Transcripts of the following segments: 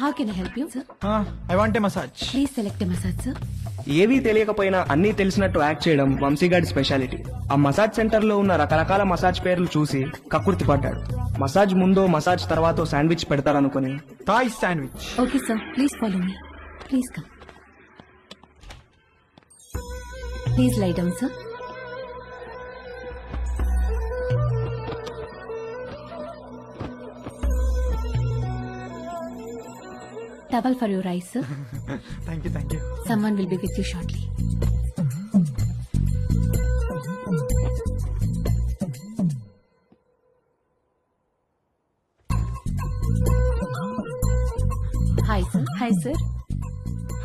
How can I help you, sir? I want a massage. Please select a massage, sir. ఏవీ తెలియకపోయినా అన్నీ తెలిసినట్టు act చేయడం వంశీగాడి speciality. ఆ మసాజ్ సెంటర్ లో ఉన్న రకరకాల మసాజ్ పేర్లు చూసి కక్కుర్తి పడ్డాడు. మసాజ్ ముందో మసాజ్ తర్వాతో శాండ్విచ్ పెడతారనుకుని Thai sandwich. Okay, sir. Please follow me. Please come. Please lie down, sir. Towel for your eyes, sir. Thank you, thank you. Someone will be with you shortly. Hi, sir. Hi, sir.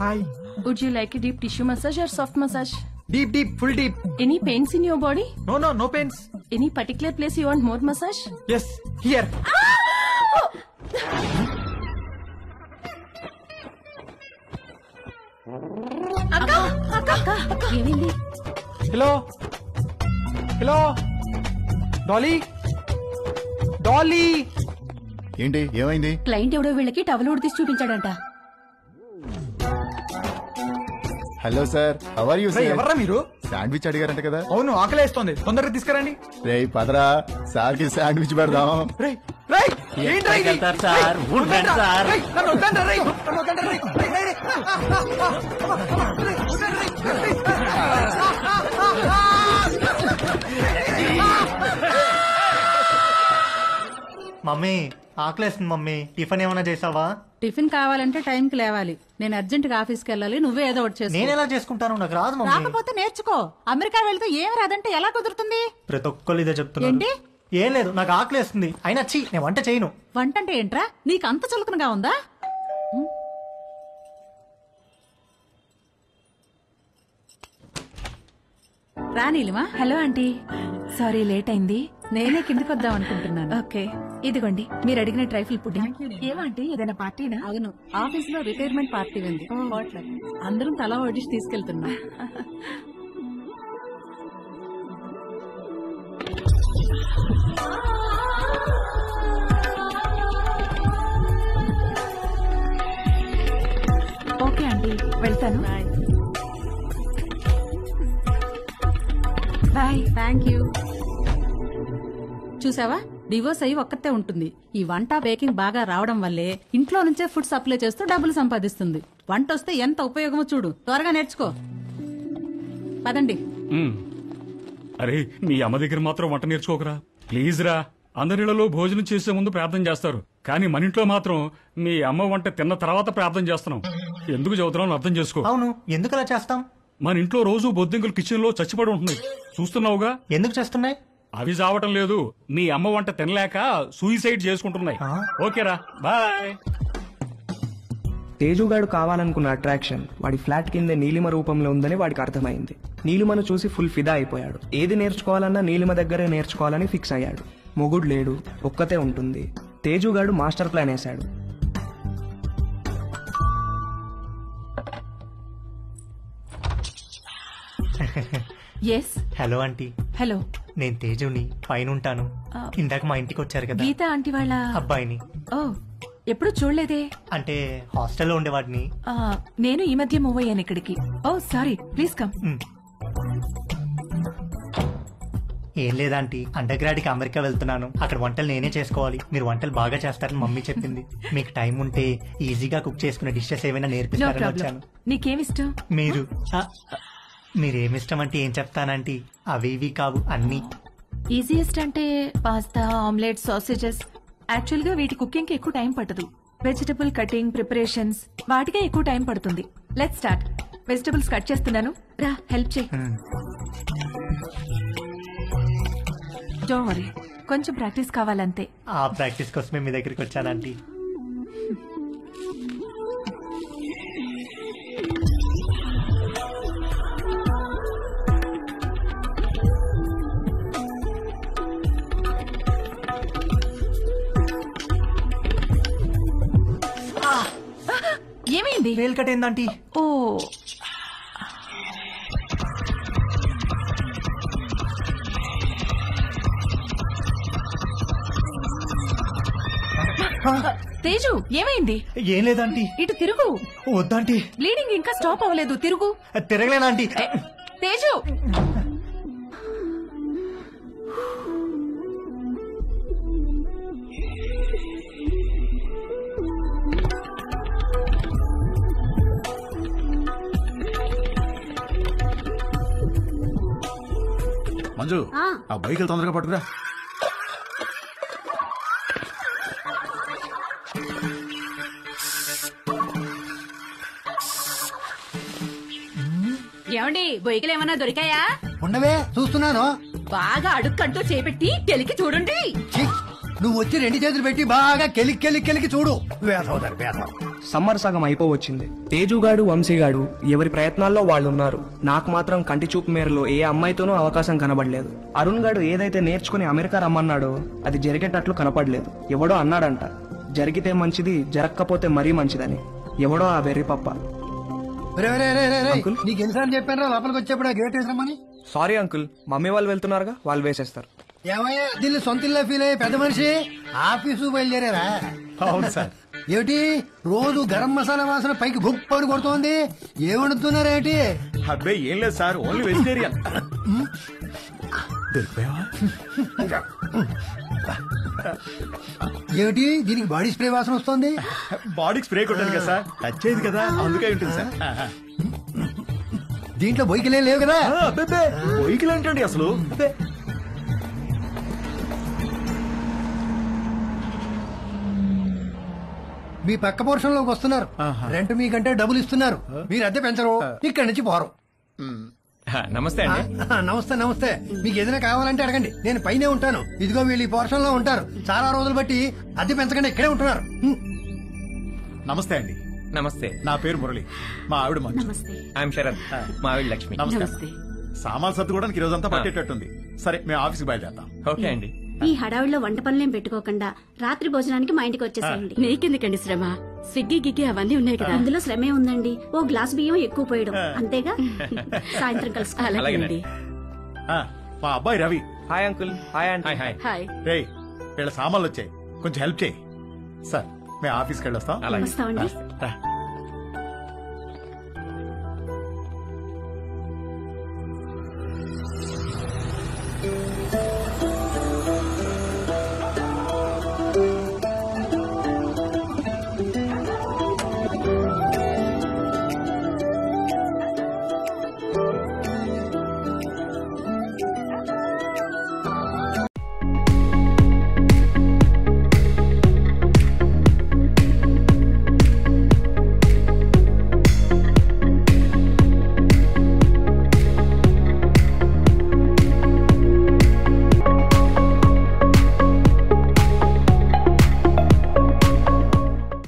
Hi. Would you like a deep tissue massage or soft massage? Deep, deep, full deep. Any pains in your body? No, no, no pains. Any particular place you want more massage? Yes, here. ఏమైంది? Hello. Hello. Dolly. Dolly. ఏంటి ఏమైంది? Client ఎవడో వీళ్ళకి towel ఉడి తీసి చూపించాడంట. Hello sir, how are you రేయ్, sir? ఎవర్రా మీరు? శాండ్విచ్ అడిగారంట కదా? అవును, ఆకలేస్తోంది. తొందరగా తీసుకురండి. రేయ్ పదరా, సార్ కి శాండ్విచ్ పెడదాం. రేయ్, రేయ్, ఏంట్రా ఇది? వెళ్తారు సార్, ఉండండి సార్. రేయ్, నన్ను వద్దండ్రా, రేయ్, నన్ను వద్దండ్రా, రేయ్, రేయ్, రేయ్, రేయ్. మమ్మీ ఆకలేస్తుంది మమ్మీ, టిఫిన్ ఏమైనా చేసావా? టిఫిన్ కావాలంటే టైంకి లేవాలి. నేను అర్జెంట్ గా ఆఫీస్కి వెళ్ళాలి. నువ్వే ఏదో ఒకటి చేసుకో. నేను ఎలా చేసుకుంటాను, నాకు రాదు మమ్మీ. రాకపోతే నేర్చుకో. అమెరికా వెళ్తే ఏం రాదంటే ఎలా కుదురుతుంది? ప్రతి ఒక్కళ్ళు ఇదే చెప్తున్నారు. ఏంటి? ఏం లేదు, నాకు ఆకలేస్తుంది. అయినా చీ, నేను వంట చేయను. వంట అంటే ఏంట్రా? నీకు అంత చులకనగా ఉందా? రానీలిమా. హలో ఆంటీ, సారీ లేట్ అయింది. నేనే కిందకి వద్దాం అనుకుంటున్నాను. ఓకే, ఇదిగోండి మీరు అడిగిన ట్రైఫుల్ పుడ్డింగ్. ఏమంటే ఏదైనా పార్టీనా? అవును, ఆఫీస్ లో రిటైర్మెంట్ పార్టీ ఉంది. అందరం తలా వడ్డిసి తీసుకెళ్తున్నా. ఓకే ఆంటీ, వెళ్తాను. బాయ్. Thank you. చూసావా, డివోర్స్ అయ్యి ఒక్కతే ఉంటుంది. ఈ వంట బేకింగ్ బాగా రావడం వల్లే ఇంట్లో నుంచే ఫుడ్ సప్లై చేస్తూ డబ్బులు సంపాదిస్తుంది. వంట వస్తే ఎంత ఉపయోగమో చూడు. త్వరగా నేర్చుకో. పదండి. అరే, మీ అమ్మ దగ్గర మాత్రం వంట నేర్చుకోకరా ప్లీజ్ రా. అందరిలో భోజనం చేసే ముందు ప్రార్థన చేస్తారు, కానీ మన ఇంట్లో మాత్రం మీ అమ్మ వంట తిన్న తర్వాత ప్రార్థన చేస్తున్నాం. ఎందుకు చదువుతున్నాం అర్థం చేసుకో. అవును, ఎందుకు అలా చేస్తాం? మన ఇంట్లో రోజు బొద్దింకలు కిచెన్ లో చచ్చిపడి ఉంటున్నాయి, చూస్తున్నావుగా. ఎందుకు చేస్తున్నాయి? అవి చావటం లేదు, మీ అమ్మ వంట తినలేక సూయిసైడ్ చేసుకుంటున్నాయి. ఓకేరా, బాయ్. తేజుగాడు కావాలనుకున్న అట్రాక్షన్ వాడి ఫ్లాట్ కింద నీలిమ రూపంలో ఉందని వాడికి అర్థమైంది. నీలిమను చూసి ఫుల్ ఫిదా అయిపోయాడు. ఏది నేర్చుకోవాలన్నా నీలిమ దగ్గరే నేర్చుకోవాలని ఫిక్స్ అయ్యాడు. మొగుడు లేడు, ఒక్కతే ఉంటుంది. తేజుగాడు మాస్టర్ ప్లాన్ వేశాడు. ఎస్. Hello aunty. హలో, నేను తేజుని, పైన ఉంటాను. ఇందాక మా ఇంటికి వచ్చారు కదా గీత ఆంటీ వాళ్ళ అబ్బాయిని. ఓ, ఎప్పుడు చూడలేదే. అంటే హాస్టల్లో ఉండేవాడిని. నేను ఈ మధ్య మూవ్ అయ్యాను ఇక్కడికి. ఓ సారీ, ప్లీజ్ కమ్. ఏం లేదంటీ, అండర్ గ్రాడ్ కి అమెరికా వెళ్తున్నాను. అక్కడ వంటలు నేనే చేసుకోవాలి. మీరు వంటలు బాగా చేస్తారని మమ్మీ చెప్పింది. మీకు టైం ఉంటే ఈజీగా కుక్ చేసుకునే డిషెస్ ఏమైనా నో నేర్పిస్తారని ప్రాబ్లం. వచ్చాను. నీకేమిష్టం? మీరు మీరేమిష్టం అంటే ఏం చెప్తానంటీ, అవి ఇవి కావు అన్ని. ఈజియెస్ట్ అంటే పాస్తా, ఆమ్లెట్, సాసేజెస్. యాక్చువల్ గా వీటి కుకింగ్ కి ఎక్కువ టైం పట్టదు. వెజిటబుల్ కటింగ్, ప్రిపరేషన్స్ వాటికే ఎక్కువ టైం పడుతుంది. Let's start. వెజిటబుల్స్ కట్ చేస్తున్నాను, రా హెల్ప్ చేయి. డోంట్ వరీ, కొంచెం ప్రాక్టీస్ కావాలంతే. ఆ ప్రాక్టీస్ కోసమే మీ దగ్గరికి వచ్చానంటీ. ఏమైంది? వేలు కట్టేందంటీ. ఓ, తేజు ఏమైంది? ఏం లేదంటీ. ఇటు తిరుగు. వద్దంటీ. బ్లీడింగ్ ఇంకా స్టాప్ అవ్వలేదు, తిరుగు. తిరగలేనంటీ. తేజు మంజు ఆ బైక్ తొందరగా పట్టుకురా. ఏమండి బొయ్యకలు ఏమన్నా దొరికాయా? ఉండవే చూస్తున్నాను. బాగా అడుక్కంటూ చేపెట్టి కెలికి చూడండి. ఛీ, నువ్వు వచ్చి 2 చేతులు పెట్టి బాగా కెలికి చూడు. వేసవుతారు వేసవు. సమ్మర్ సగం అయిపోవచ్చింది. తేజుగాడు వంశీగాడు ఎవరి ప్రయత్నాల్లో వాళ్ళున్నారు. నాకు మాత్రం కంటి చూపు మేరలో ఏ అమ్మాయితోనూ అవకాశం కనబడలేదు. అరుణ్ గాడు ఏదైతే నేర్చుకుని అమెరికా రమ్మన్నాడో అది జరిగేటట్లు కనపడలేదు. ఎవడో అన్నాడంట, జరిగితే మంచిది, జరగకపోతే మరీ మంచిదని. ఎవడో ఆ వెర్రి పప్ప. నీకు ఎన్నిసార్లు చెప్పాను లోపలికి వచ్చేప్పుడు గేట్ వేసామని. సారీ అంకుల్, మమ్మీ వాళ్ళు వెళ్తున్నారుగా, వాళ్ళు వేసేస్తారు. ఏమయ్యా దీన్ని సొంత ఇల్లు ఫీల్ అయ్యే పెద్ద మనిషి ఆఫీసు బయలుదేరారా? అవును సార్. ఏమిటి రోజు గరం మసాలా వాసన పైకి గుప్పని కొడుతోంది? ఏమడుతున్నారేమిటి? అబ్బాయి ఏం లేదు సార్, ఓన్లీ వెజిటేరియన్. దొరికిపోయావా? ఏమిటి దీనికి బాడీ స్ప్రే వాసన వస్తుంది? బాడీకి స్ప్రే కొట్టాను కదా సార్, టచ్ అయింది కదా, అందుకే ఉంటుంది సార్. దీంట్లో బొయ్యికలేం లేవు కదా? వెహికల్ ఏంటండి అసలు? మీ పక్క పోర్షన్ లోకి వస్తున్నారు. రెంట్ మీకంటే డబ్బులు ఇస్తున్నారు. మీరు అద్దె పెంచరు, ఇక్కడి నుంచి పోరు. నమస్తే అండి. నమస్తే నమస్తే. మీకు ఏదైనా కావాలంటే అడగండి, నేను పైనే ఉంటాను. ఇదిగో వీళ్ళు ఈ పోర్షన్ లో ఉంటారు. చాలా రోజులు బట్టి అద్దె పెంచకుండా ఇక్కడే ఉంటున్నారు. నమస్తే అండి. నమస్తే. నా పేరు మురళి, మా ఆవిడ మంజు. ఐఎమ్ శరత్, మా ఆవిడ లక్ష్మి. నమస్తే. సామాన్ సర్దుకోవడానికి ఈ రోజంతా పట్టేటట్టుంది. సరే మేము ఆఫీస్కి బయలుదేరుతాం. ఓకే అండి. ఈ హడావిడిలో వంట పనులేం పెట్టుకోకుండా రాత్రి భోజనానికి మా ఇంటికి వచ్చేసేయండి. నీకెందుకండి శ్రమ? స్విగ్గీ గిగ్గి అవన్నీ ఉన్నాయి కదా. అందులో శ్రమే ఉందండి. ఓ గ్లాస్ బియ్యం ఎక్కువ పోయడం అంతేగా. సాయంత్రం కలుసుకో. అలాగేనండి. మా అబ్బాయి Ravi. Hi uncle. Hi aunty. Hi. Hi. రేయ్ వీళ్ళ సామాన్లు వచ్చాయి, కొంచెం హెల్ప్ చేయి. సార్ మేము ఆఫీస్కి వెళ్ళొస్తాం. వస్తామండి. రా.